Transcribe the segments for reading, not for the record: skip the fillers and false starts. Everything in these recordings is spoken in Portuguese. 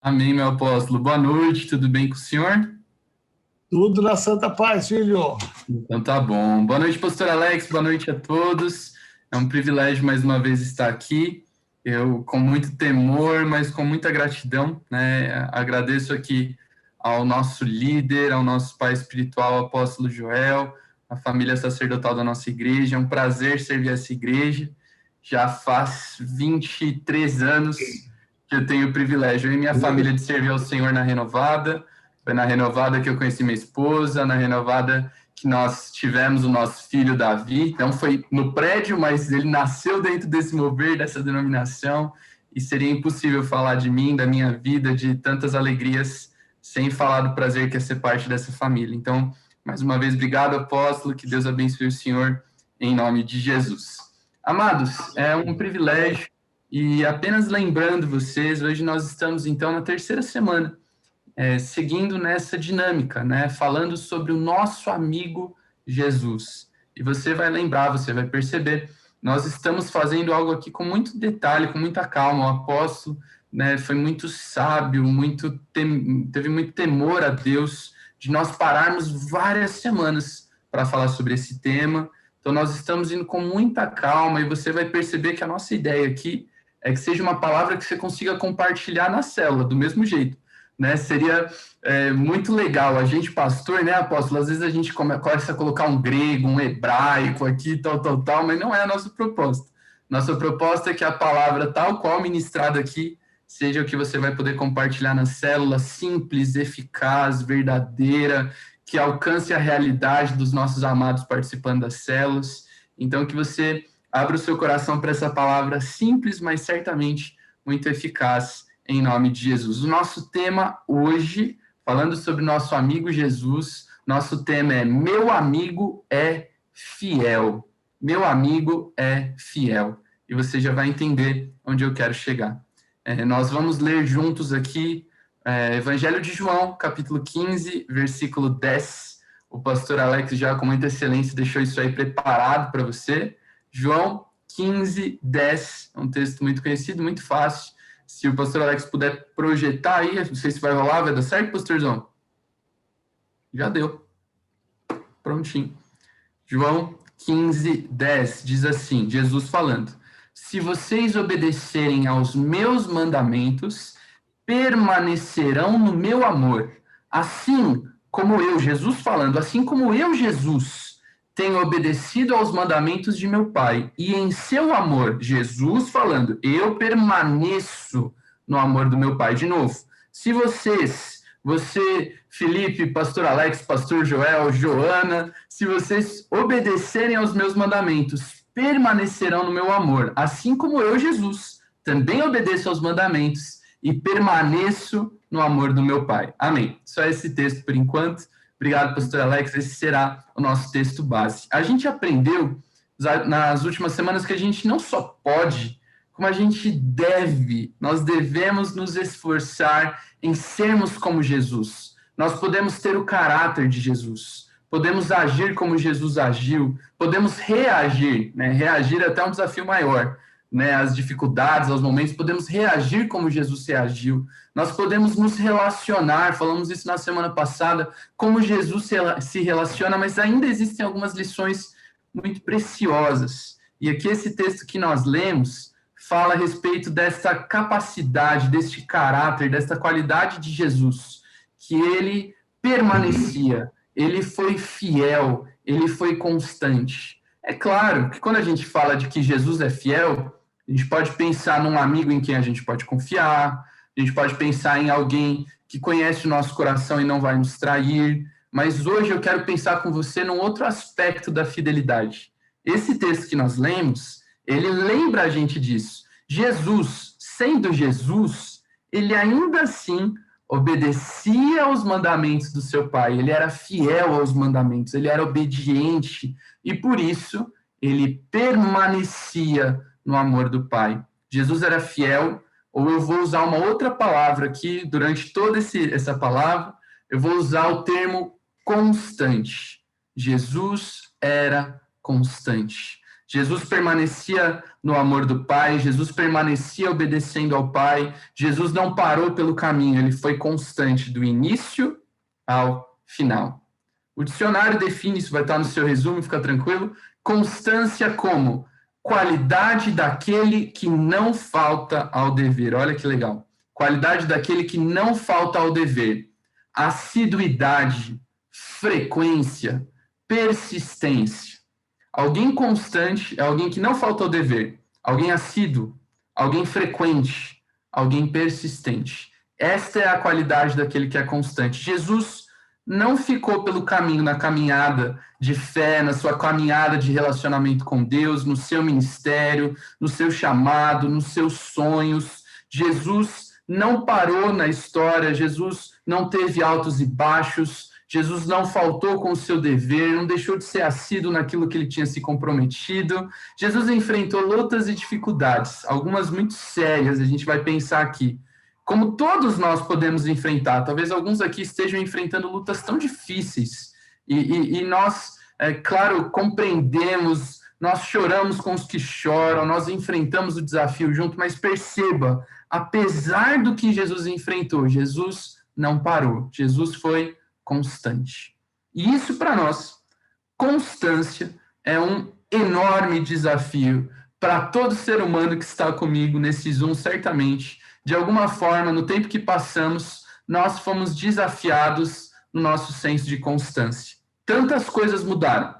Amém, meu apóstolo. Boa noite, tudo bem com o senhor? Tudo na santa paz, filho. Então tá bom. Boa noite, pastor Alex, boa noite a todos. É um privilégio mais uma vez estar aqui. Eu, com muito temor, mas com muita gratidão, né? Agradeço aqui ao nosso líder, ao nosso pai espiritual, apóstolo Joel, a família sacerdotal da nossa igreja. É um prazer servir essa igreja. Já faz 23 anos que eu tenho o privilégio, eu e minha família, de servir ao Senhor na Renovada. Foi na Renovada que eu conheci minha esposa, na Renovada que nós tivemos o nosso filho Davi. Então foi no prédio, mas ele nasceu dentro desse mover, dessa denominação, e seria impossível falar de mim, da minha vida, de tantas alegrias, sem falar do prazer que é ser parte dessa família. Então, mais uma vez, obrigado, apóstolo, que Deus abençoe o senhor, em nome de Jesus. Amados, é um privilégio, e apenas lembrando vocês, hoje nós estamos, então, na terceira semana, seguindo nessa dinâmica, né? Falando sobre o nosso amigo Jesus. E você vai lembrar, você vai perceber, nós estamos fazendo algo aqui com muito detalhe, com muita calma. O apóstolo, né, foi muito sábio, teve muito temor a Deus, de nós pararmos várias semanas para falar sobre esse tema. Então, nós estamos indo com muita calma e você vai perceber que a nossa ideia aqui é que seja uma palavra que você consiga compartilhar na célula, do mesmo jeito, né? Seria muito legal. A gente, pastor, né, apóstolo, às vezes a gente começa a colocar um grego, um hebraico aqui, tal, mas não é a nossa proposta. Nossa proposta é que a palavra, tal qual ministrada aqui, seja o que você vai poder compartilhar na célula, simples, eficaz, verdadeira, que alcance a realidade dos nossos amados participando das células. Então, que você abra o seu coração para essa palavra simples, mas certamente muito eficaz, em nome de Jesus. O nosso tema hoje, falando sobre nosso amigo Jesus, nosso tema é Meu Amigo é Fiel. Meu amigo é fiel. E você já vai entender onde eu quero chegar. Nós vamos ler juntos aqui Evangelho de João, capítulo 15, versículo 10. O pastor Alex já com muita excelência deixou isso aí preparado para você. João 15, 10, é um texto muito conhecido, muito fácil. Se o pastor Alex puder projetar aí, não sei se vai rolar, vai dar certo, pastorzão? Já deu. Prontinho. João 15, 10 diz assim, Jesus falando: Se vocês obedecerem aos meus mandamentos, permanecerão no meu amor. Assim como eu, Jesus falando, assim como eu, Jesus, tenho obedecido aos mandamentos de meu Pai, e em seu amor, Jesus falando, eu permaneço no amor do meu Pai. De novo, se você, Felipe, pastor Alex, pastor Joel, Joana, se vocês obedecerem aos meus mandamentos, permanecerão no meu amor, assim como eu, Jesus, também obedeço aos mandamentos e permaneço no amor do meu Pai. Amém. Só esse texto por enquanto. Obrigado, pastor Alex. Esse será o nosso texto base. A gente aprendeu nas últimas semanas que a gente não só pode, como a gente deve, nós devemos nos esforçar em sermos como Jesus. Nós podemos ter o caráter de Jesus, podemos agir como Jesus agiu, podemos reagir, né? Reagir é até um desafio maior, né? Às dificuldades, aos momentos, podemos reagir como Jesus reagiu. Nós podemos nos relacionar, falamos isso na semana passada, como Jesus se relaciona, mas ainda existem algumas lições muito preciosas. E aqui esse texto que nós lemos fala a respeito dessa capacidade, deste caráter, desta qualidade de Jesus, que ele permanecia, ele foi fiel, ele foi constante. É claro que quando a gente fala de que Jesus é fiel, a gente pode pensar num amigo em quem a gente pode confiar, a gente pode pensar em alguém que conhece o nosso coração e não vai nos trair, mas hoje eu quero pensar com você num outro aspecto da fidelidade. Esse texto que nós lemos, ele lembra a gente disso. Jesus, sendo Jesus, ele ainda assim obedecia aos mandamentos do seu pai, ele era fiel aos mandamentos, ele era obediente, e por isso ele permanecia no amor do Pai. Jesus era fiel, ou eu vou usar uma outra palavra aqui, durante toda essa palavra, eu vou usar o termo constante. Jesus era constante. Jesus permanecia no amor do Pai, Jesus permanecia obedecendo ao Pai, Jesus não parou pelo caminho, ele foi constante do início ao final. O dicionário define, isso vai estar no seu resumo, fica tranquilo, constância como qualidade daquele que não falta ao dever. Olha que legal. Qualidade daquele que não falta ao dever. Assiduidade, frequência, persistência. Alguém constante é alguém que não falta ao dever. Alguém assíduo, alguém frequente, alguém persistente. Esta é a qualidade daquele que é constante. Jesus não ficou pelo caminho, na caminhada de fé, na sua caminhada de relacionamento com Deus, no seu ministério, no seu chamado, nos seus sonhos. Jesus não parou na história, Jesus não teve altos e baixos, Jesus não faltou com o seu dever, não deixou de ser assíduo naquilo que ele tinha se comprometido. Jesus enfrentou lutas e dificuldades, algumas muito sérias, a gente vai pensar aqui. Como todos nós podemos enfrentar, talvez alguns aqui estejam enfrentando lutas tão difíceis, e nós, claro, compreendemos, nós choramos com os que choram, nós enfrentamos o desafio junto, mas perceba, apesar do que Jesus enfrentou, Jesus não parou, Jesus foi constante. E isso para nós, constância, é um enorme desafio para todo ser humano que está comigo nesse Zoom, certamente. De alguma forma, no tempo que passamos, nós fomos desafiados no nosso senso de constância. Tantas coisas mudaram,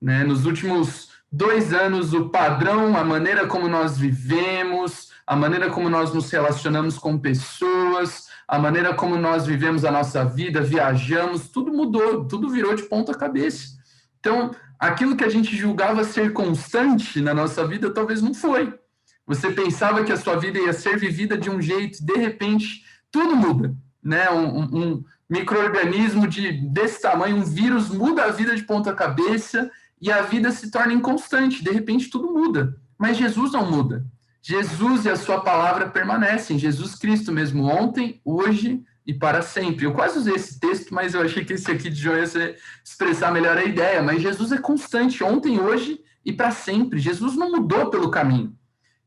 né? Nos últimos 2 anos, o padrão, a maneira como nós vivemos, a maneira como nós nos relacionamos com pessoas, a maneira como nós vivemos a nossa vida, viajamos, tudo mudou, tudo virou de ponta cabeça. Então, aquilo que a gente julgava ser constante na nossa vida, talvez não foi. Você pensava que a sua vida ia ser vivida de um jeito, de repente, tudo muda, né? Um micro-organismo desse tamanho, um vírus muda a vida de ponta cabeça e a vida se torna inconstante, de repente tudo muda. Mas Jesus não muda. Jesus e a sua palavra permanecem, Jesus Cristo mesmo, ontem, hoje e para sempre. Eu quase usei esse texto, mas eu achei que esse aqui de João ia expressar melhor a ideia, mas Jesus é constante, ontem, hoje e para sempre. Jesus não mudou pelo caminho.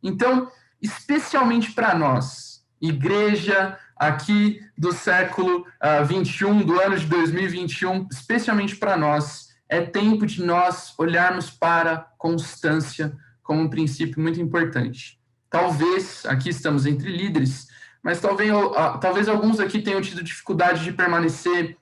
Então, especialmente para nós, igreja aqui do século 21, do ano de 2021, especialmente para nós, é tempo de nós olharmos para constância como um princípio muito importante. Talvez, aqui estamos entre líderes, mas talvez alguns aqui tenham tido dificuldade de permanecer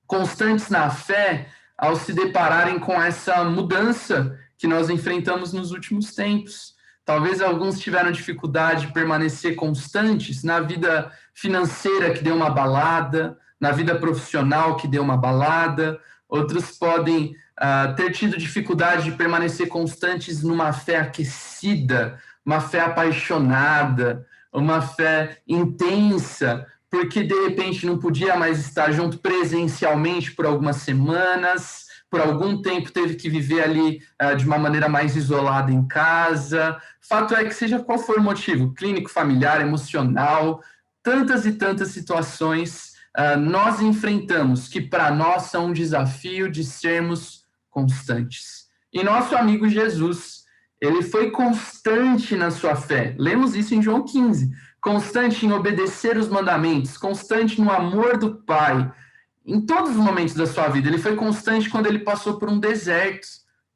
constantes na fé ao se depararem com essa mudança que nós enfrentamos nos últimos tempos. Talvez alguns tiveram dificuldade de permanecer constantes na vida financeira que deu uma balada, na vida profissional que deu uma balada. Outros podem ter tido dificuldade de permanecer constantes numa fé aquecida, uma fé apaixonada, uma fé intensa, porque de repente não podia mais estar junto presencialmente por algumas semanas, por algum tempo teve que viver ali de uma maneira mais isolada em casa. Fato é que, seja qual for o motivo, clínico, familiar, emocional, tantas e tantas situações nós enfrentamos que para nós são um desafio de sermos constantes. E nosso amigo Jesus, ele foi constante na sua fé. Lemos isso em João 15. Constante em obedecer os mandamentos, constante no amor do Pai, em todos os momentos da sua vida. Ele foi constante quando ele passou por um deserto,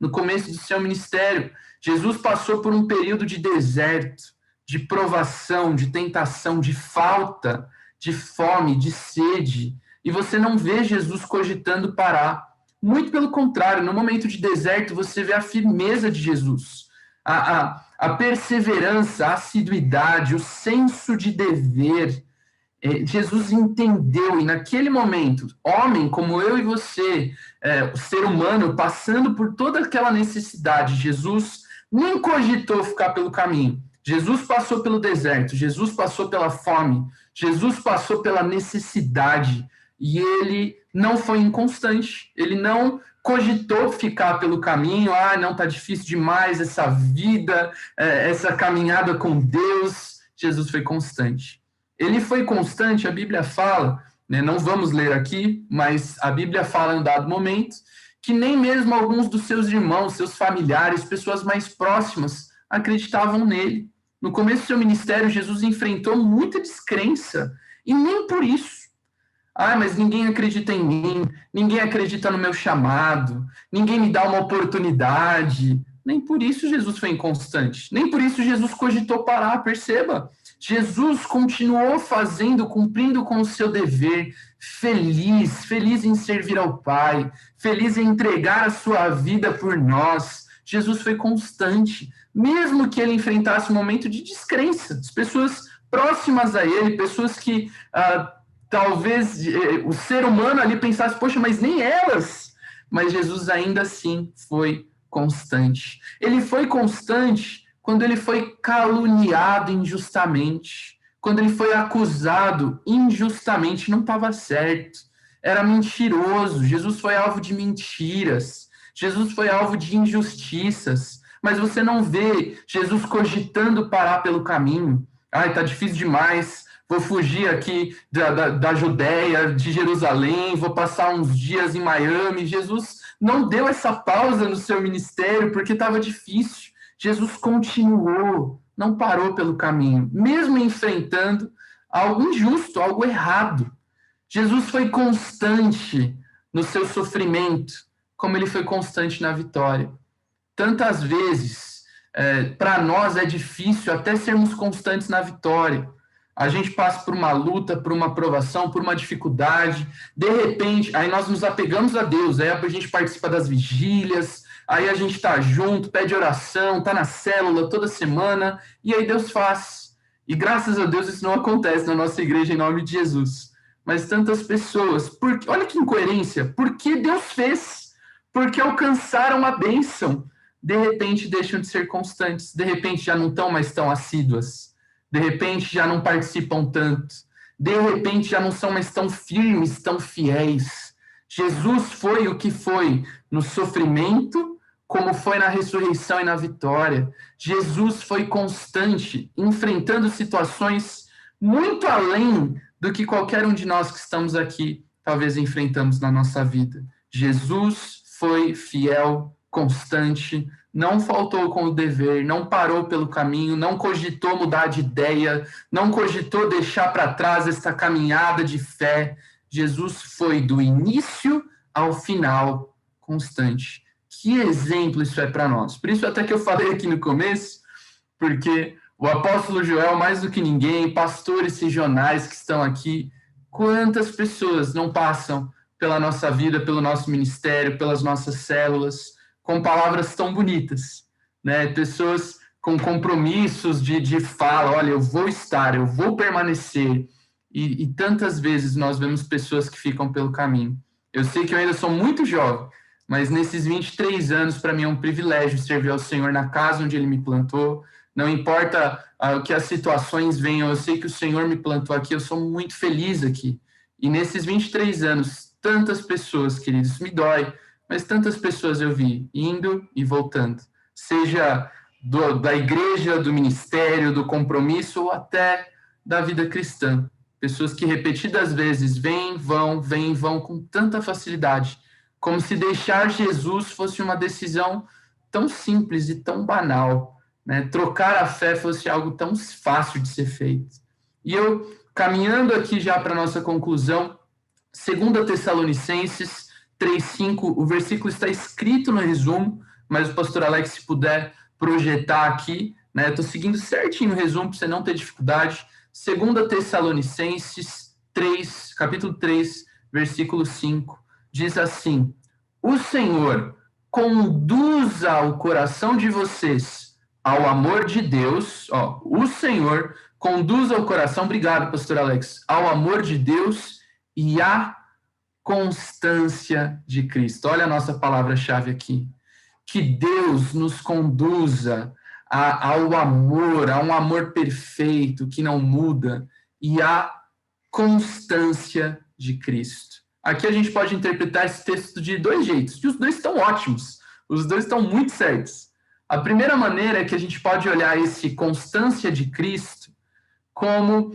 no começo do seu ministério. Jesus passou por um período de deserto, de provação, de tentação, de falta, de fome, de sede. E você não vê Jesus cogitando parar. Muito pelo contrário, no momento de deserto, você vê a firmeza de Jesus, a perseverança, a assiduidade, o senso de dever. Jesus entendeu, e naquele momento, homem como eu e você, o ser humano, passando por toda aquela necessidade, Jesus nem cogitou ficar pelo caminho. Jesus passou pelo deserto, Jesus passou pela fome, Jesus passou pela necessidade, e ele não foi inconstante, ele não cogitou ficar pelo caminho, não, está difícil demais essa vida, essa caminhada com Deus. Jesus foi constante. Ele foi constante, a Bíblia fala, né, não vamos ler aqui, mas a Bíblia fala em um dado momento, que nem mesmo alguns dos seus irmãos, seus familiares, pessoas mais próximas, acreditavam nele. No começo do seu ministério, Jesus enfrentou muita descrença, e nem por isso. Ah, mas ninguém acredita em mim, ninguém acredita no meu chamado, ninguém me dá uma oportunidade. Nem por isso Jesus foi inconstante, nem por isso Jesus cogitou parar, perceba. Jesus continuou fazendo, cumprindo com o seu dever, feliz em servir ao Pai, feliz em entregar a sua vida por nós. Jesus foi constante, mesmo que ele enfrentasse um momento de descrença, as pessoas próximas a ele, pessoas que talvez o ser humano ali pensasse, poxa, mas nem elas. Mas Jesus ainda assim foi constante. Ele foi constante quando ele foi caluniado injustamente, quando ele foi acusado injustamente, não estava certo, era mentiroso. Jesus foi alvo de mentiras, Jesus foi alvo de injustiças, mas você não vê Jesus cogitando parar pelo caminho. Ai, tá difícil demais, vou fugir aqui da Judéia, de Jerusalém, vou passar uns dias em Miami. Jesus não deu essa pausa no seu ministério porque estava difícil. Jesus continuou, não parou pelo caminho, mesmo enfrentando algo injusto, algo errado. Jesus foi constante no seu sofrimento, como ele foi constante na vitória. Tantas vezes, para nós é difícil até sermos constantes na vitória. A gente passa por uma luta, por uma provação, por uma dificuldade, de repente, aí nós nos apegamos a Deus, aí a gente participa das vigílias, aí a gente está junto, pede oração, está na célula toda semana, e aí Deus faz. E graças a Deus isso não acontece na nossa igreja em nome de Jesus. Mas tantas pessoas, olha que incoerência, porque Deus fez, porque alcançaram a bênção, de repente deixam de ser constantes, de repente já não estão mais tão assíduas, de repente já não participam tanto, de repente já não são mais tão firmes, tão fiéis. Jesus foi o que foi no sofrimento, como foi na ressurreição e na vitória. Jesus foi constante, enfrentando situações muito além do que qualquer um de nós que estamos aqui talvez enfrentamos na nossa vida. Jesus foi fiel, constante, não faltou com o dever, não parou pelo caminho, não cogitou mudar de ideia, não cogitou deixar para trás esta caminhada de fé. Jesus foi do início ao final constante. Que exemplo isso é para nós. Por isso até que eu falei aqui no começo, porque o apóstolo Joel, mais do que ninguém, pastores regionais que estão aqui, quantas pessoas não passam pela nossa vida, pelo nosso ministério, pelas nossas células, com palavras tão bonitas, né? Pessoas com compromissos de fala, olha, eu vou estar, eu vou permanecer. E tantas vezes nós vemos pessoas que ficam pelo caminho. Eu sei que eu ainda sou muito jovem, mas nesses 23 anos, para mim é um privilégio servir ao Senhor na casa onde Ele me plantou. Não importa o que as situações venham, eu sei que o Senhor me plantou aqui, eu sou muito feliz aqui. E nesses 23 anos, tantas pessoas, queridos, me dói, mas tantas pessoas eu vi indo e voltando, seja da igreja, do ministério, do compromisso, ou até da vida cristã. Pessoas que repetidas vezes vêm, vão com tanta facilidade, como se deixar Jesus fosse uma decisão tão simples e tão banal, né? Trocar a fé fosse algo tão fácil de ser feito. E eu, caminhando aqui já para a nossa conclusão, 2 Tessalonicenses 3:5, o versículo está escrito no resumo, mas o pastor Alex, se puder projetar aqui, né? Estou seguindo certinho o resumo para você não ter dificuldade. 2 Tessalonicenses 3, capítulo 3, versículo 5, diz assim: o Senhor conduza o coração de vocês ao amor de Deus, o Senhor conduza o coração, obrigado, pastor Alex, ao amor de Deus e à constância de Cristo. Olha a nossa palavra-chave aqui. Que Deus nos conduza ao amor, a um amor perfeito, que não muda, e à constância de Cristo. Aqui a gente pode interpretar esse texto de dois jeitos, e os dois estão ótimos, os dois estão muito certos. A primeira maneira é que a gente pode olhar esse constância de Cristo como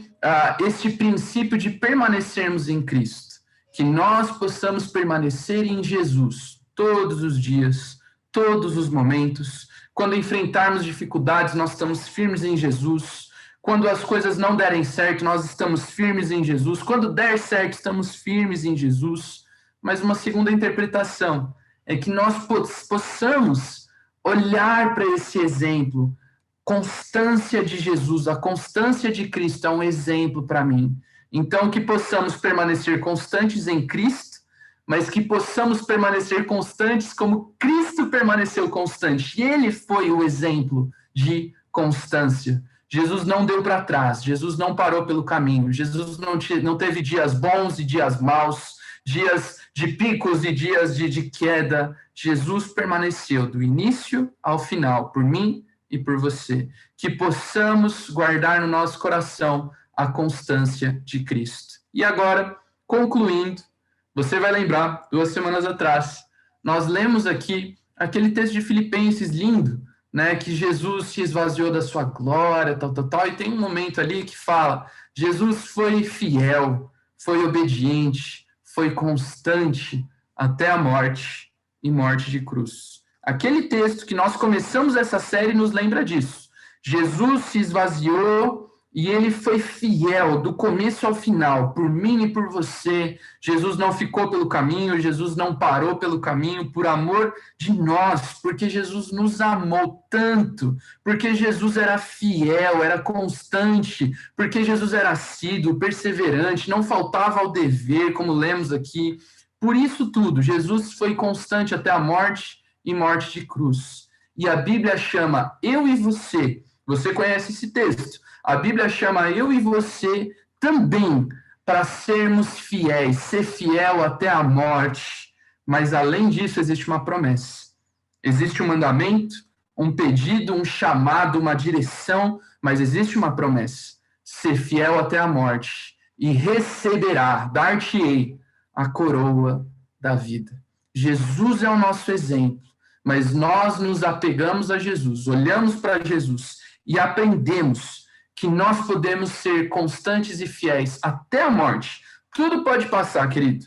este princípio de permanecermos em Cristo, que nós possamos permanecer em Jesus todos os dias, todos os momentos. Quando enfrentarmos dificuldades, nós estamos firmes em Jesus. Quando as coisas não derem certo, nós estamos firmes em Jesus. Quando der certo, estamos firmes em Jesus. Mas uma segunda interpretação é que nós possamos olhar para esse exemplo. Constância de Jesus, a constância de Cristo é um exemplo para mim. Então, que possamos permanecer constantes em Cristo, mas que possamos permanecer constantes como Cristo permaneceu constante. E ele foi o exemplo de constância. Jesus não deu para trás, Jesus não parou pelo caminho, Jesus não teve dias bons e dias maus, dias de picos e dias de queda. Jesus permaneceu do início ao final, por mim e por você. Que possamos guardar no nosso coração a constância de Cristo. E agora, concluindo, você vai lembrar, 2 semanas atrás, nós lemos aqui aquele texto de Filipenses lindo, né, que Jesus se esvaziou da sua glória, tal, e tem um momento ali que fala, Jesus foi fiel, foi obediente, foi constante até a morte e morte de cruz. Aquele texto que nós começamos essa série nos lembra disso. Jesus se esvaziou e ele foi fiel do começo ao final, por mim e por você. Jesus não ficou pelo caminho, Jesus não parou pelo caminho, por amor de nós, porque Jesus nos amou tanto, porque Jesus era fiel, era constante, porque Jesus era assíduo, perseverante, não faltava ao dever, como lemos aqui. Por isso tudo, Jesus foi constante até a morte e morte de cruz. E a Bíblia chama eu e você conhece esse texto, a Bíblia chama eu e você também para sermos fiéis, ser fiel até a morte. Mas além disso, existe uma promessa. Existe um mandamento, um pedido, um chamado, uma direção, mas existe uma promessa. Ser fiel até a morte e receberá, dar-te-ei a coroa da vida. Jesus é o nosso exemplo, mas nós nos apegamos a Jesus, olhamos para Jesus e aprendemos que nós podemos ser constantes e fiéis até a morte. Tudo pode passar, querido.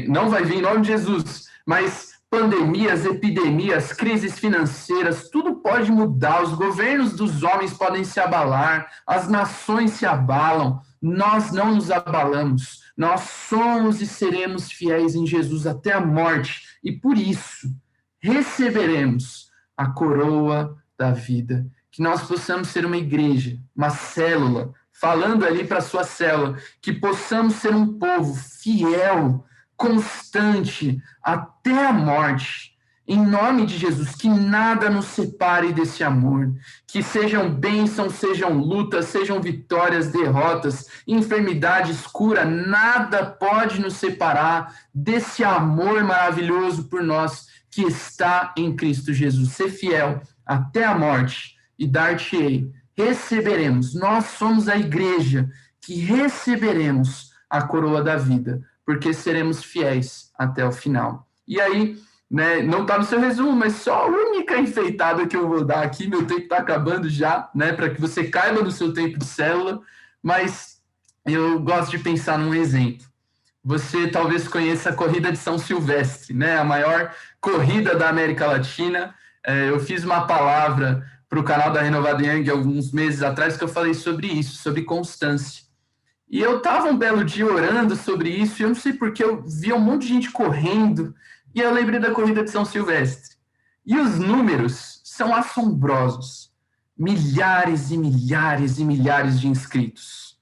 Não vai vir em nome de Jesus, mas pandemias, epidemias, crises financeiras, tudo pode mudar. Os governos dos homens podem se abalar, as nações se abalam. Nós não nos abalamos. Nós somos e seremos fiéis em Jesus até a morte. E por isso, receberemos a coroa da vida. Que nós possamos ser uma igreja, uma célula, falando ali para a sua célula, que possamos ser um povo fiel, constante, até a morte, em nome de Jesus, que nada nos separe desse amor, que sejam bênçãos, sejam lutas, sejam vitórias, derrotas, enfermidades, cura, nada pode nos separar desse amor maravilhoso por nós, que está em Cristo Jesus. Ser fiel até a morte, e dar-te-ei, receberemos, nós somos a igreja que receberemos a coroa da vida, porque seremos fiéis até o final. E aí, né, não está no seu resumo, mas só a única enfeitada que eu vou dar aqui, meu tempo está acabando já, né, para que você caiba no seu tempo de célula, mas eu gosto de pensar num exemplo. Você talvez conheça a corrida de São Silvestre, né, a maior corrida da América Latina. Eu fiz uma palavra para o canal da Renovada Young alguns meses atrás, que eu falei sobre isso, sobre constância. E eu estava um belo dia orando sobre isso, e eu não sei porque eu vi um monte de gente correndo, e eu lembrei da corrida de São Silvestre. E os números são assombrosos. Milhares e milhares e milhares de inscritos.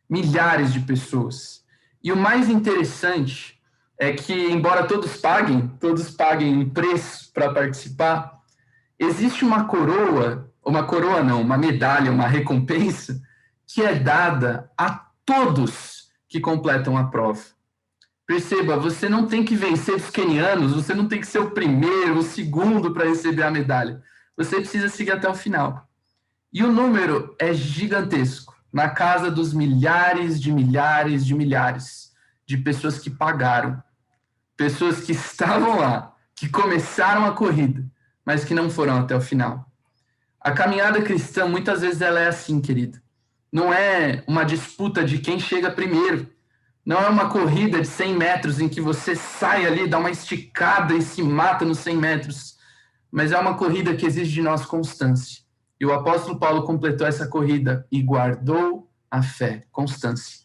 Milhares de pessoas. E o mais interessante é que, embora todos paguem um preço para participar, existe uma uma medalha, uma recompensa, que é dada a todos que completam a prova. Perceba, você não tem que vencer os quenianos, você não tem que ser o primeiro, o segundo para receber a medalha. Você precisa seguir até o final. E o número é gigantesco, na casa dos milhares de milhares de milhares de pessoas que pagaram, pessoas que estavam lá, que começaram a corrida, mas que não foram até o final. A caminhada cristã, muitas vezes, ela é assim, querido. Não é uma disputa de quem chega primeiro. Não é uma corrida de 100 metros em que você sai ali, dá uma esticada e se mata nos 100 metros, mas é uma corrida que exige de nós constância. E o apóstolo Paulo completou essa corrida e guardou a fé, constância.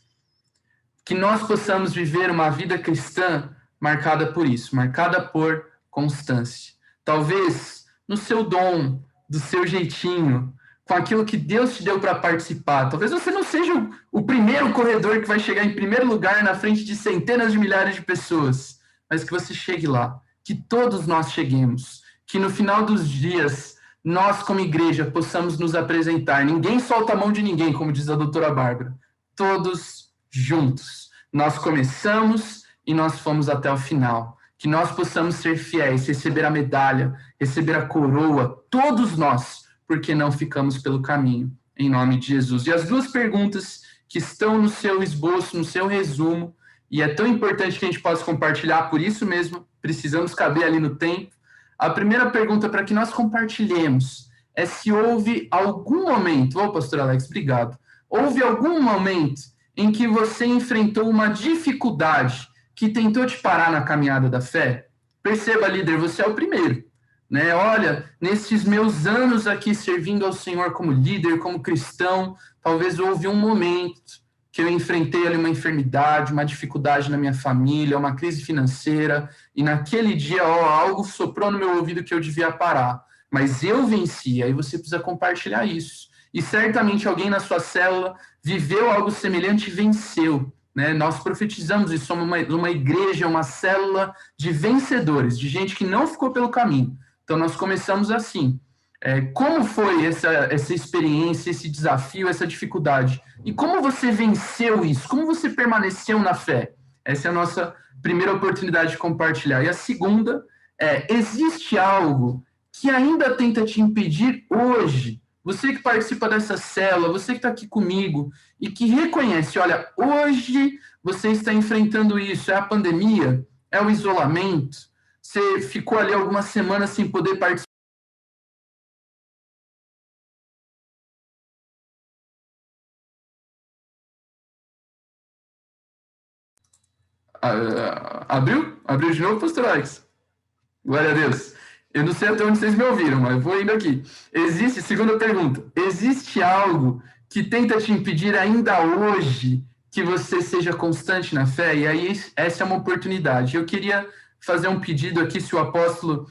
Que nós possamos viver uma vida cristã marcada por isso, marcada por constância. Talvez no seu dom, do seu jeitinho, com aquilo que Deus te deu para participar. Talvez você não seja o primeiro corredor que vai chegar em primeiro lugar na frente de centenas de milhares de pessoas, mas que você chegue lá, que todos nós cheguemos, que no final dos dias nós como igreja possamos nos apresentar. Ninguém solta a mão de ninguém, como diz a doutora Bárbara. Todos juntos. Nós começamos e nós fomos até o final. Que nós possamos ser fiéis, receber a medalha, receber a coroa, todos nós, porque não ficamos pelo caminho, em nome de Jesus. E as duas perguntas que estão no seu esboço, no seu resumo, e é tão importante que a gente possa compartilhar, por isso mesmo, precisamos caber ali no tempo. A primeira pergunta para que nós compartilhemos é se houve algum momento, pastor Alex, obrigado, houve algum momento em que você enfrentou uma dificuldade que tentou te parar na caminhada da fé? Perceba, líder, você é o primeiro. Né? Olha, nesses meus anos aqui servindo ao Senhor como líder, como cristão, talvez houve um momento que eu enfrentei ali uma enfermidade, uma dificuldade na minha família, uma crise financeira, e naquele dia algo soprou no meu ouvido que eu devia parar, mas eu venci. Aí você precisa compartilhar isso. E certamente alguém na sua célula viveu algo semelhante e venceu. Né? Nós profetizamos isso, somos uma igreja, uma célula de vencedores, de gente que não ficou pelo caminho. Então, nós começamos assim. Como foi essa experiência, esse desafio, essa dificuldade? E como você venceu isso? Como você permaneceu na fé? Essa é a nossa primeira oportunidade de compartilhar. E a segunda existe algo que ainda tenta te impedir hoje? Você que participa dessa célula, você que está aqui comigo e que reconhece, olha, hoje você está enfrentando isso, é a pandemia, é o isolamento, você ficou ali algumas semanas sem poder participar. Abriu? Abriu de novo, pastor Alex? Glória a Deus. Eu não sei até onde vocês me ouviram, mas vou indo aqui. Segunda pergunta, existe algo que tenta te impedir ainda hoje que você seja constante na fé? E aí, essa é uma oportunidade. Eu queria fazer um pedido aqui, se o apóstolo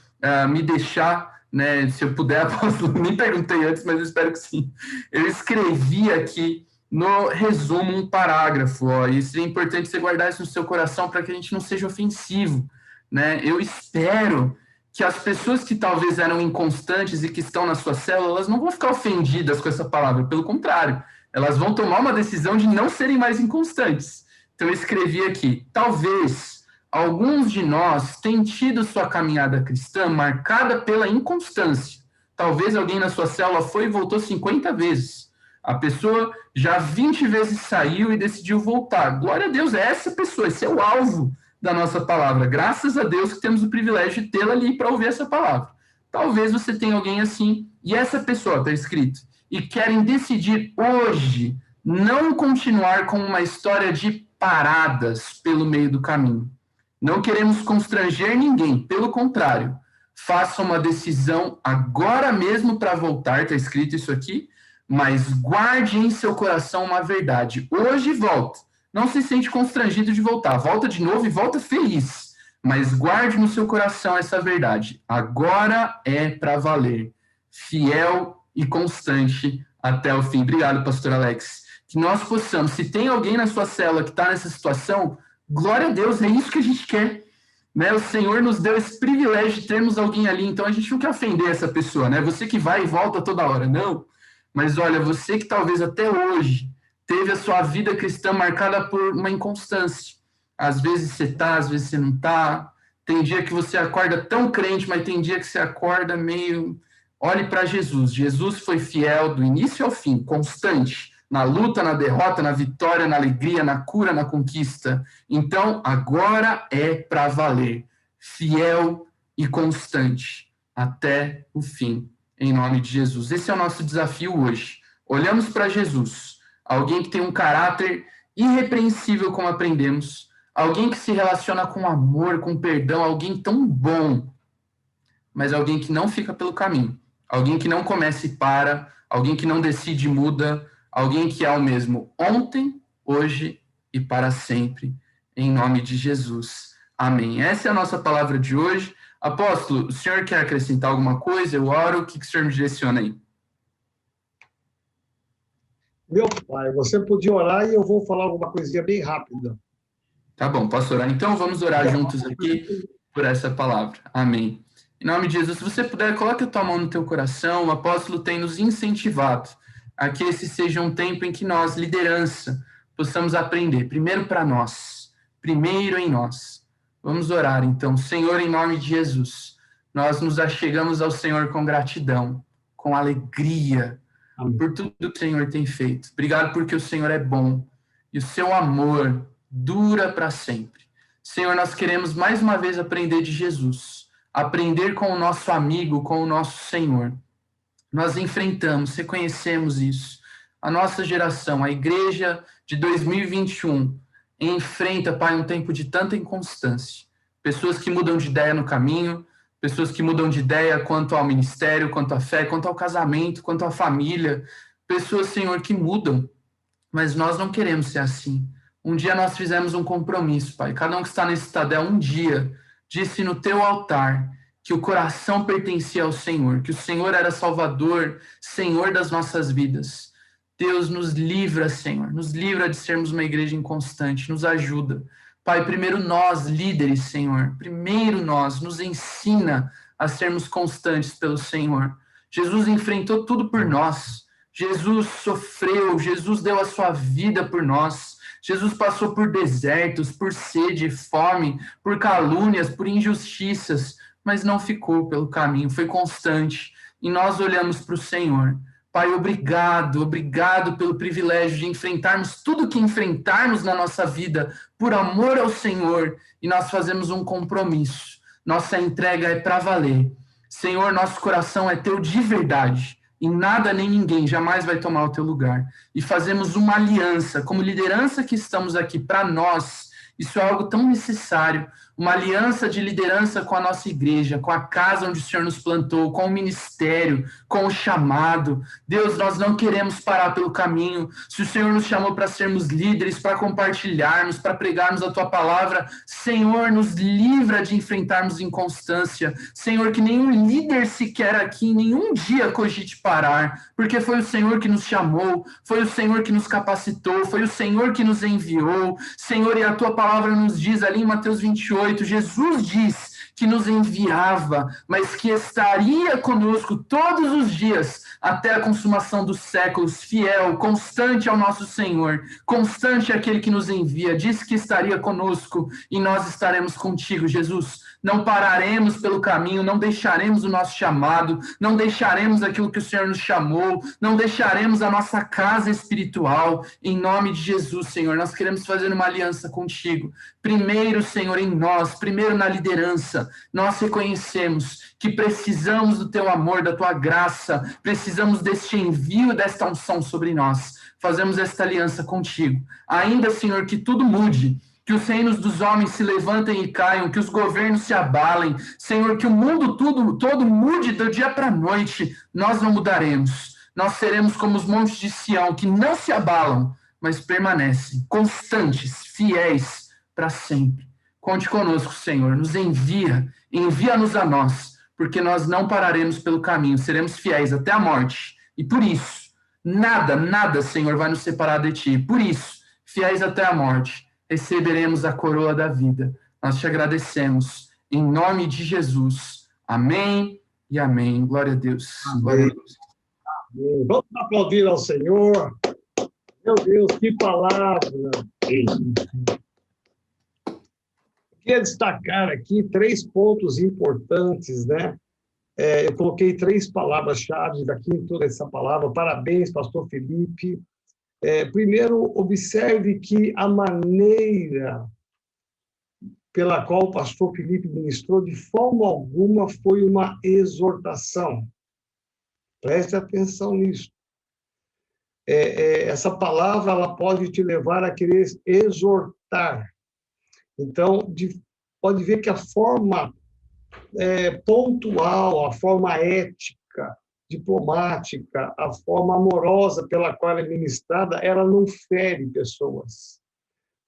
me deixar, né, se eu puder, apóstolo, nem perguntei antes, mas eu espero que sim. Eu escrevi aqui no resumo um parágrafo, e seria importante você guardar isso no seu coração para que a gente não seja ofensivo. Né? Eu espero que as pessoas que talvez eram inconstantes e que estão na sua célula, elas não vão ficar ofendidas com essa palavra, pelo contrário, elas vão tomar uma decisão de não serem mais inconstantes. Então eu escrevi aqui, talvez alguns de nós tenham tido sua caminhada cristã marcada pela inconstância. Talvez alguém na sua célula foi e voltou 50 vezes. A pessoa já 20 vezes saiu e decidiu voltar. Glória a Deus, é essa pessoa, esse é o alvo da nossa palavra. Graças a Deus que temos o privilégio de tê-la ali para ouvir essa palavra. Talvez você tenha alguém assim, e essa pessoa está escrito, e querem decidir hoje não continuar com uma história de paradas pelo meio do caminho. Não queremos constranger ninguém, pelo contrário, faça uma decisão agora mesmo para voltar, está escrito isso aqui, mas guarde em seu coração uma verdade. Hoje volta. Não se sente constrangido de voltar. Volta de novo e volta feliz. Mas guarde no seu coração essa verdade. Agora é para valer. Fiel e constante até o fim. Obrigado, pastor Alex. Que nós possamos, se tem alguém na sua célula que está nessa situação, glória a Deus, é isso que a gente quer. Né? O Senhor nos deu esse privilégio de termos alguém ali, então a gente não quer ofender essa pessoa, né? Você que vai e volta toda hora, não. Mas olha, você que talvez até hoje teve a sua vida cristã marcada por uma inconstância. Às vezes você está, às vezes você não está. Tem dia que você acorda tão crente, mas tem dia que você acorda meio... Olhe para Jesus. Jesus foi fiel do início ao fim, constante, na luta, na derrota, na vitória, na alegria, na cura, na conquista. Então, agora é para valer. Fiel e constante até o fim, em nome de Jesus. Esse é o nosso desafio hoje. Olhamos para Jesus, alguém que tem um caráter irrepreensível como aprendemos, alguém que se relaciona com amor, com perdão, alguém tão bom, mas alguém que não fica pelo caminho, alguém que não começa e para, alguém que não decide e muda, alguém que é o mesmo ontem, hoje e para sempre, em nome de Jesus. Amém. Essa é a nossa palavra de hoje. Apóstolo, o senhor quer acrescentar alguma coisa? Eu oro, o que o senhor me direciona aí? Meu pai, você podia orar e eu vou falar alguma coisinha bem rápida. Tá bom, posso orar? Então vamos orar juntos aqui por essa palavra. Amém. Em nome de Jesus, se você puder, coloque a tua mão no teu coração. O apóstolo tem nos incentivado a que esse seja um tempo em que nós, liderança, possamos aprender. Primeiro para nós, primeiro em nós. Vamos orar então. Senhor, em nome de Jesus, nós nos achegamos ao Senhor com gratidão, com alegria, Amém. por tudo que o Senhor tem feito. Obrigado porque o Senhor é bom e o seu amor dura para sempre. Senhor, nós queremos mais uma vez aprender de Jesus, aprender com o nosso amigo, com o nosso Senhor. Nós enfrentamos, reconhecemos isso. A nossa geração, a igreja de 2021, enfrenta, Pai, um tempo de tanta inconstância. Pessoas que mudam de ideia no caminho, pessoas que mudam de ideia quanto ao ministério, quanto à fé, quanto ao casamento, quanto à família. Pessoas, Senhor, que mudam, mas nós não queremos ser assim. Um dia nós fizemos um compromisso, Pai. Cada um que está nesse Tadel, um dia, disse no teu altar que o coração pertencia ao Senhor, que o Senhor era Salvador, Senhor das nossas vidas. Deus, nos livra, Senhor, nos livra de sermos uma igreja inconstante, nos ajuda. Pai, primeiro nós, líderes, Senhor, primeiro nós, nos ensina a sermos constantes pelo Senhor. Jesus enfrentou tudo por nós. Jesus sofreu, Jesus deu a sua vida por nós. Jesus passou por desertos, por sede, fome, por calúnias, por injustiças, mas não ficou pelo caminho, foi constante. E nós olhamos para o Senhor. Pai, obrigado, obrigado pelo privilégio de enfrentarmos tudo que enfrentarmos na nossa vida por amor ao Senhor, e nós fazemos um compromisso. Nossa entrega é para valer. Senhor, nosso coração é teu de verdade. E nada nem ninguém jamais vai tomar o teu lugar. E fazemos uma aliança, como liderança que estamos aqui para nós. Isso é algo tão necessário, uma aliança de liderança com a nossa igreja, com a casa onde o Senhor nos plantou, com o ministério, com o chamado. Deus, nós não queremos parar pelo caminho. Se o Senhor nos chamou para sermos líderes, para compartilharmos, para pregarmos a tua palavra, Senhor, nos livra de enfrentarmos inconstância. Senhor, que nenhum líder sequer aqui, nenhum dia cogite parar, porque foi o Senhor que nos chamou, foi o Senhor que nos capacitou, foi o Senhor que nos enviou. Senhor, e a tua palavra nos diz ali em Mateus 28, Jesus diz que nos enviava, mas que estaria conosco todos os dias até a consumação dos séculos, fiel, constante ao nosso Senhor, constante àquele que nos envia, disse que estaria conosco e nós estaremos contigo, Jesus. Não pararemos pelo caminho, não deixaremos o nosso chamado, não deixaremos aquilo que o Senhor nos chamou, não deixaremos a nossa casa espiritual, em nome de Jesus, Senhor. Nós queremos fazer uma aliança contigo. Primeiro, Senhor, em nós, primeiro na liderança, nós reconhecemos que precisamos do teu amor, da tua graça, precisamos deste envio, desta unção sobre nós. Fazemos esta aliança contigo. Ainda, Senhor, que tudo mude, que os reinos dos homens se levantem e caiam, que os governos se abalem, Senhor, que o mundo todo mude do dia para a noite, nós não mudaremos. Nós seremos como os montes de Sião, que não se abalam, mas permanecem, constantes, fiéis para sempre. Conte conosco, Senhor, nos envia-nos a nós, porque nós não pararemos pelo caminho, seremos fiéis até a morte. E por isso, nada, Senhor, vai nos separar de ti. Por isso, fiéis até a morte, receberemos a coroa da vida. Nós te agradecemos, em nome de Jesus. Amém e amém. Glória a Deus. Amém. Glória a Deus. Amém. Vamos aplaudir ao Senhor. Meu Deus, que palavra! Queria destacar aqui 3 pontos importantes, né? Eu coloquei 3 palavras-chave aqui em toda essa palavra. Parabéns, pastor Felipe. Primeiro, observe que a maneira pela qual o pastor Felipe ministrou, de forma alguma, foi uma exortação. Preste atenção nisso. essa palavra ela pode te levar a querer exortar. Então, pode ver que a forma pontual, a forma ética, diplomática, a forma amorosa pela qual é ministrada, ela não fere pessoas.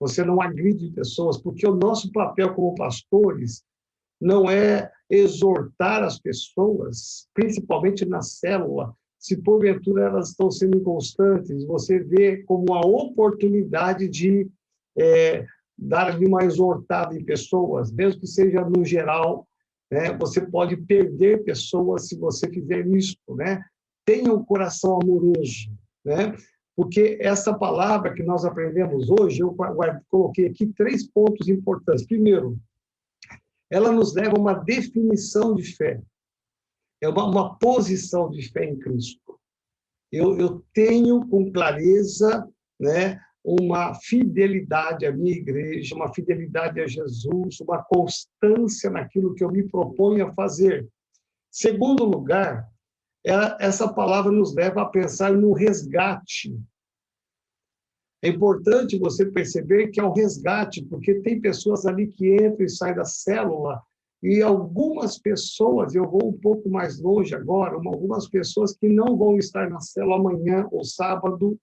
Você não agride pessoas, porque o nosso papel como pastores não é exortar as pessoas, principalmente na célula, se porventura elas estão sendo inconstantes, você vê como uma oportunidade de dar uma exortada em pessoas, mesmo que seja no geral, né? Você pode perder pessoas se você fizer isso, né? Tenha um coração amoroso, né? Porque essa palavra que nós aprendemos hoje, eu coloquei aqui 3 pontos importantes. Primeiro, ela nos leva a uma definição de fé, é uma posição de fé em Cristo. Eu tenho com clareza, né, uma fidelidade à minha igreja, uma fidelidade a Jesus, uma constância naquilo que eu me proponho a fazer. Segundo lugar, essa palavra nos leva a pensar no resgate. É importante você perceber que é um resgate, porque tem pessoas ali que entram e saem da célula, e algumas pessoas, eu vou um pouco mais longe agora, algumas pessoas que não vão estar na célula amanhã ou sábado,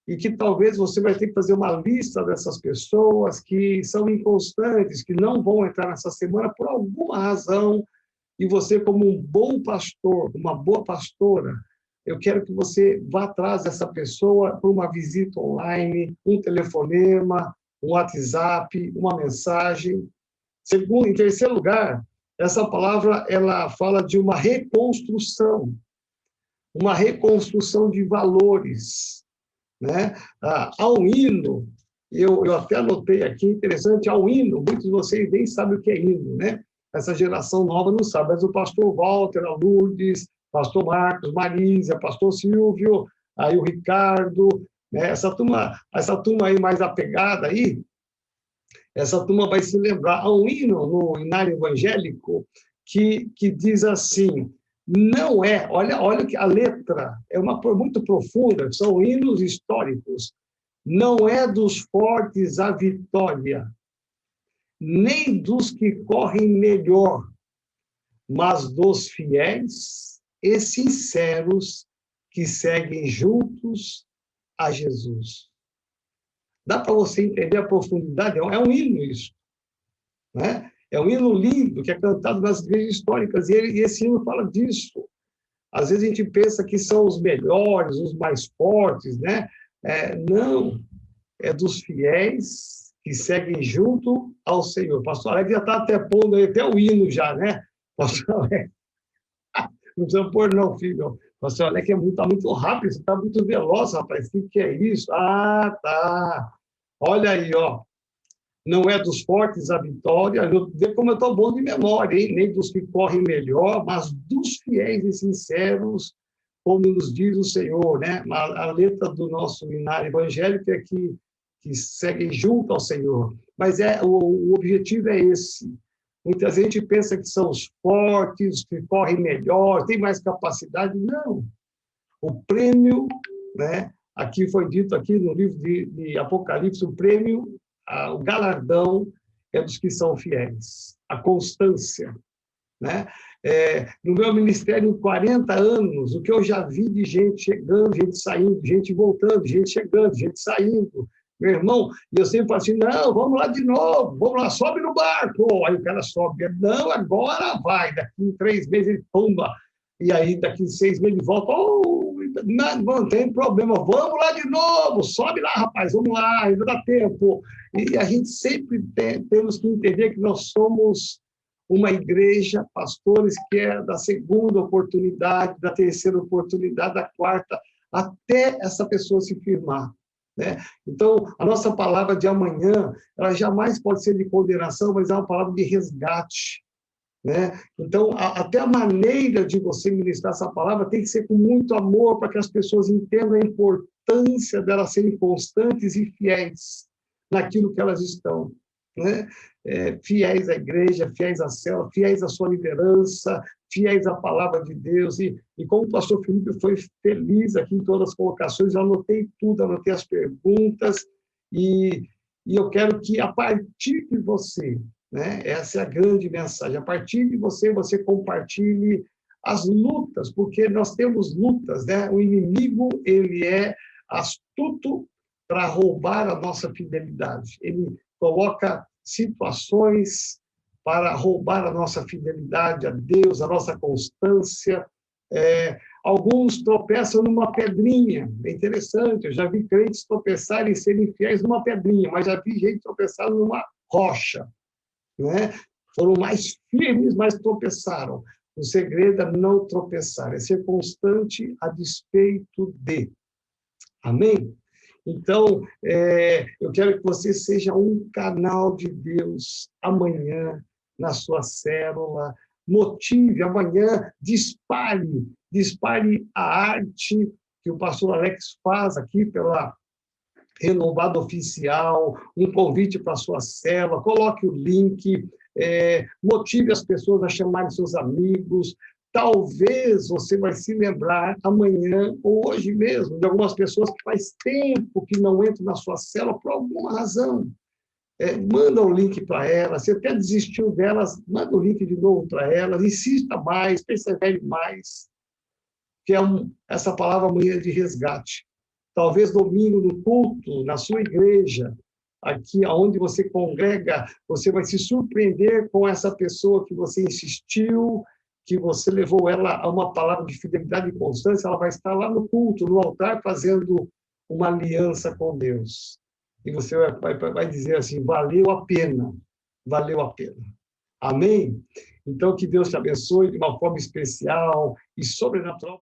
e que talvez você vai ter que fazer uma lista dessas pessoas que são inconstantes, que não vão entrar nessa semana por alguma razão, e você, como um bom pastor, uma boa pastora, eu quero que você vá atrás dessa pessoa por uma visita online, um telefonema, um WhatsApp, uma mensagem. Em terceiro lugar, essa palavra ela fala de uma reconstrução de valores, né? Há um hino, eu até anotei aqui, interessante, há um hino, muitos de vocês nem sabem o que é hino, né? Essa geração nova não sabe, mas o pastor Walter, a Lourdes, pastor Marcos, Marísia, pastor Silvio, aí o Ricardo, né? Essa turma aí mais apegada aí, essa turma vai se lembrar. Há um hino no hinário evangélico que diz assim, não é, olha que a letra é uma muito profunda, são hinos históricos, não é dos fortes a vitória, nem dos que correm melhor, mas dos fiéis e sinceros que seguem juntos a Jesus. Dá para você entender a profundidade? É um hino isso, né? É um hino lindo que é cantado nas igrejas históricas, e esse hino fala disso. Às vezes a gente pensa que são os melhores, os mais fortes, né? Não, é dos fiéis que seguem junto ao Senhor. Pastor Alex já está até pondo aí até o hino já, né? Pastor Alex, não precisa pôr não, filho. Pastor Alex está muito rápido, você está muito veloz, rapaz. O que é isso? Ah, tá. Olha aí, ó. Não é dos fortes a vitória, vê como eu estou bom de memória, hein? Nem dos que correm melhor, mas dos fiéis e sinceros, como nos diz o Senhor, né? A letra do nosso hinário evangélico é que seguem junto ao Senhor. Mas o objetivo é esse. Muita gente pensa que são os fortes, que correm melhor, têm mais capacidade. Não. O prêmio, né? Aqui foi dito aqui no livro de Apocalipse, o prêmio, o galardão é dos que são fiéis, a constância, né? No meu ministério, em 40 anos, o que eu já vi de gente chegando, gente saindo, gente voltando, gente chegando, gente saindo, meu irmão, e eu sempre falo assim, não, vamos lá de novo, vamos lá, sobe no barco, aí o cara sobe, não, agora vai, daqui 3 meses ele tumba, e aí daqui 6 meses ele volta, não tem problema, vamos lá de novo, sobe lá, rapaz, vamos lá, ainda dá tempo. E a gente sempre temos que entender que nós somos uma igreja, pastores, que é da segunda oportunidade, da terceira oportunidade, da quarta, até essa pessoa se firmar, né? Então, a nossa palavra de amanhã, ela jamais pode ser de condenação, mas é uma palavra de resgate, né? Então, até a maneira de você ministrar essa palavra tem que ser com muito amor para que as pessoas entendam a importância delas serem constantes e fiéis naquilo que elas estão. né? Fiéis à igreja, fiéis à célula, fiéis à sua liderança, fiéis à palavra de Deus. E como o pastor Felipe foi feliz aqui em todas as colocações, eu anotei tudo, anotei as perguntas, e eu quero que, a partir de você, né, essa é a grande mensagem, a partir de você, você compartilhe as lutas, porque nós temos lutas, né? O inimigo, ele é astuto para roubar a nossa fidelidade. Ele coloca situações para roubar a nossa fidelidade a Deus, a nossa constância. Alguns tropeçam numa pedrinha, é interessante, eu já vi crentes tropeçarem e serem fiéis numa pedrinha, mas já vi gente tropeçar numa rocha, né? Foram mais firmes, mas tropeçaram. O segredo é não tropeçar, é ser constante a despeito de. Amém? Então, eu quero que você seja um canal de Deus amanhã na sua célula. Motive amanhã, dispare a arte que o pastor Alex faz aqui pela Renovado Oficial, um convite para a sua célula, coloque o link, motive as pessoas a chamarem seus amigos. Talvez você vai se lembrar amanhã ou hoje mesmo de algumas pessoas que faz tempo que não entram na sua célula por alguma razão. Manda o link para elas, você até desistiu delas, manda o link de novo para elas, insista mais, persevere mais, que essa palavra amanhã é de resgate. Talvez domingo no culto, na sua igreja, aqui onde você congrega, você vai se surpreender com essa pessoa que você insistiu, que você levou ela a uma palavra de fidelidade e constância, ela vai estar lá no culto, no altar, fazendo uma aliança com Deus. E você vai dizer assim, valeu a pena, valeu a pena. Amém? Então, que Deus te abençoe de uma forma especial e sobrenatural.